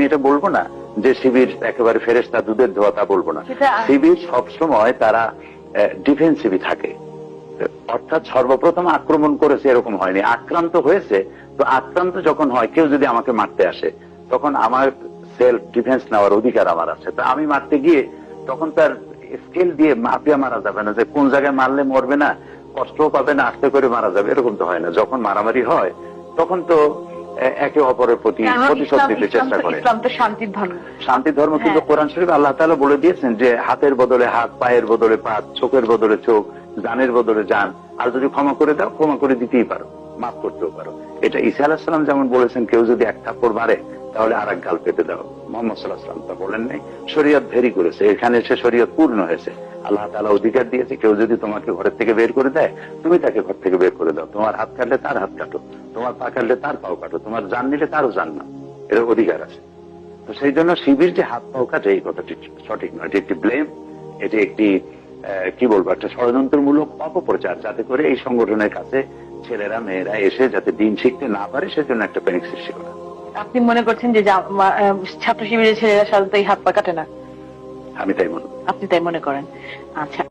এটা বলবো না যে শিবির একেবারে ফেরেশতা দুধের ধোয়া, তা বলবো না। শিবির সবসময় তারা ডিফেন্সিভই থাকে, অর্থাৎ সর্বপ্রথম আক্রমণ করেছে এরকম হয়নি, আক্রান্ত হয়েছে। তো আক্রান্ত যখন হয়, কেউ যদি আমাকে মারতে আসে, তখন আমার সেলফ ডিফেন্স নেওয়ার অধিকার আমার আছে। তো আমি মারতে গিয়ে তখন তার স্কেল দিয়ে মাপিয়া মারা যাবে না, যে কোন জায়গায় মারলে মরবে না, কষ্টও পাবে না, আস্তে করে মারা যাবে, এরকম তো হয় না। যখন মারামারি হয় তখন তো একে অপরের প্রতি প্রতিশোধ নিতে চেষ্টা করে। ইসলাম তো শান্তির ধর্ম, শান্তি ধর্ম। কিন্তু কোরআন শরীফ আল্লাহ তাআলা বলে দিয়েছেন যে হাতের বদলে হাত, পায়ের বদলে পা, চোখের বদলে চোখ, জানের বদলে জান, আর যদি ক্ষমা করে দাও, ক্ষমা করে দিতেই পারো, মাফ করতেও পারো। এটা ঈসা আলাইহিস সালাম যেমন বলেছেন, কেউ যদি এক থাপ্পড় মারে তাহলে আর এক গাল পেতে দাও। মুহাম্মদ সাল্লাল্লাহু আলাইহি ওয়াসাল্লাম তা বলেন নাই। শরীয়ত ভেরি করেছে, এখানে এসে শরীয়ত পূর্ণ হয়েছে। আল্লাহ তাআলা অধিকার দিয়েছে, কেউ যদি তোমাকে ঘরের থেকে বের করে দেয়, তুমি তাকে ঘর থেকে বের করে দাও। তোমার হাত কাটলে তার হাত কাটো, তোমার পা কাটলে তার পাও কাটো, তোমার জান নিলে তারও জান না, এর অধিকার আছে। তো সেই জন্য শিবির যে হাত পাও কাটে, এই কথাটি সঠিক নয়। এটি একটি ব্লেম, এটি একটি কি বলবো, একটা ষড়যন্ত্রমূলক অপপ্রচার, যাতে করে এই সংগঠনের কাছে ছেলেরা মেয়েরা এসে যাতে দিন শিখতে না পারে, সেজন্য একটা প্যানিক সৃষ্টি করা। আপনি মনে করছেন যে ছাত্র শিবিরের ছেলেরা সাধারণত এই হাত পা কাটে না? আমি তাই মনে করি। আপনি তাই মনে করেন? আচ্ছা।